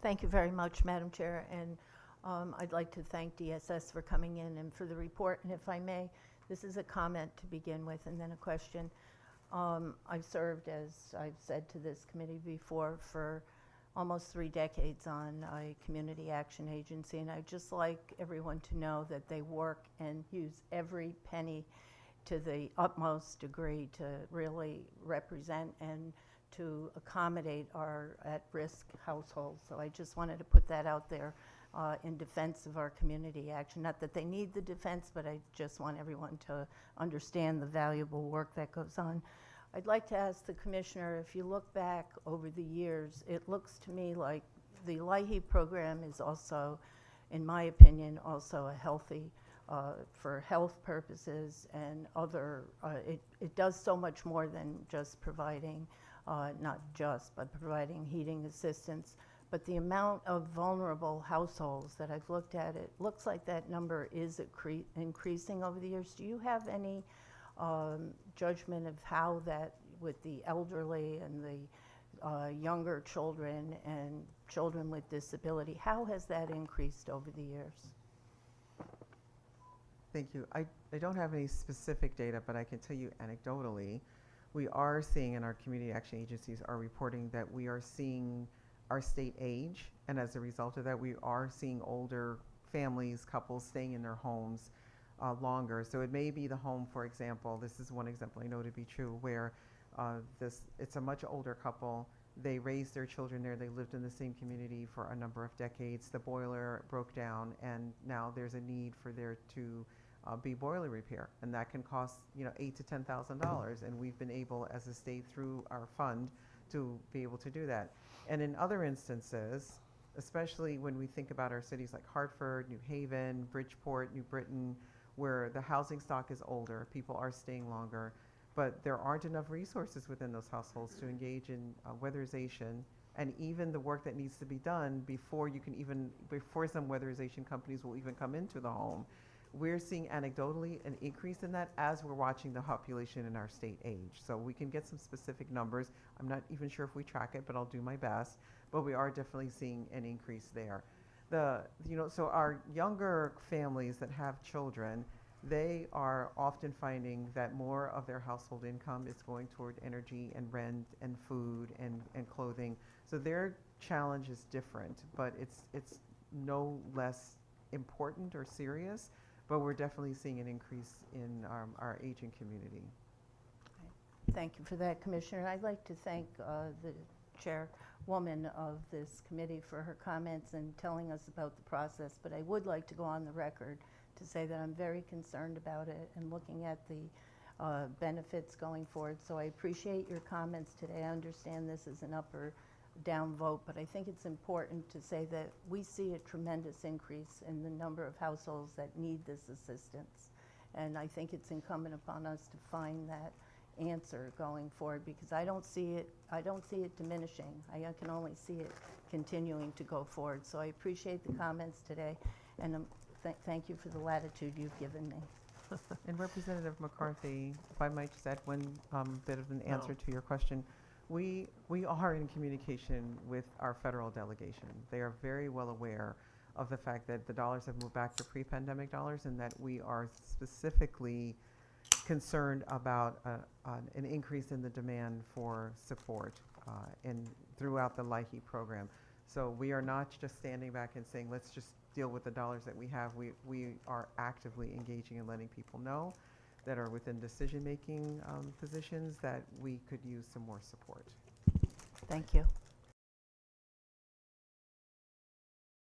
Thank you very much, Madam Chair, and I'd like to thank DSS for coming in and for the report. And if I may, this is a comment to begin with and then a question. I've served, as I've said to this committee before, for almost 3 decades on a community action agency, and I'd just like everyone to know that they work and use every penny to the utmost degree to really represent and to accommodate our at-risk households. So I just wanted to put that out there in defense of our community action. Not that they need the defense, but I just want everyone to understand the valuable work that goes on. I'd like to ask the Commissioner, if you look back over the years, it looks to me like the LiHeap program is also, in my opinion, also a healthy, for health purposes and other, it does so much more than just providing, not just, but providing heating assistance. But the amount of vulnerable households that I've looked at, it looks like that number is increasing over the years. Do you have any judgment of how that, with the elderly and the younger children and children with disability, how has that increased over the years? Thank you. I don't have any specific data, but I can tell you anecdotally, we are seeing, and our community action agencies are reporting, that we are seeing our state age, and as a result of that, we are seeing older families, couples staying in their homes longer. So it may be the home, for example, this is one example I know to be true, where it's a much older couple. They raised their children there. They lived in the same community for a number of decades. The boiler broke down, and now there's a need for there to be boiler repair, and that can cost $8,000 to $10,000. And we've been able, as a state, through our fund, to be able to do that. And in other instances, especially when we think about our cities like Hartford, New Haven, Bridgeport, New Britain, where the housing stock is older, people are staying longer, but there aren't enough resources within those households to engage in weatherization and even the work that needs to be done before some weatherization companies will even come into the home. We're seeing anecdotally an increase in that as we're watching the population in our state age. So we can get some specific numbers. I'm not even sure if we track it, but I'll do my best. But we are definitely seeing an increase there. So our younger families that have children, they are often finding that more of their household income is going toward energy and rent and food and clothing. So their challenge is different, but it's no less important or serious. But we're definitely seeing an increase in our aging community. Thank you for that, Commissioner. I'd like to thank the chairwoman of this committee for her comments and telling us about the process. But I would like to go on the record to say that I'm very concerned about it and looking at the benefits going forward. So I appreciate your comments today. I understand this is an up or down vote, but I think it's important to say that we see a tremendous increase in the number of households that need this assistance. And I think it's incumbent upon us to find that answer going forward, because I don't see it diminishing. I can only see it continuing to go forward. So I appreciate the comments today, and thank you for the latitude you've given me. And Representative McCarthy, if I might just add one bit of an answer to your question. We are in communication with our federal delegation. They are very well aware of the fact that the dollars have moved back to pre-pandemic dollars, and that we are specifically concerned about an increase in the demand for support throughout the LiHeap program. So we are not just standing back and saying, let's just deal with the dollars that we have. We are actively engaging and letting people know that are within decision-making positions that we could use some more support. Thank you.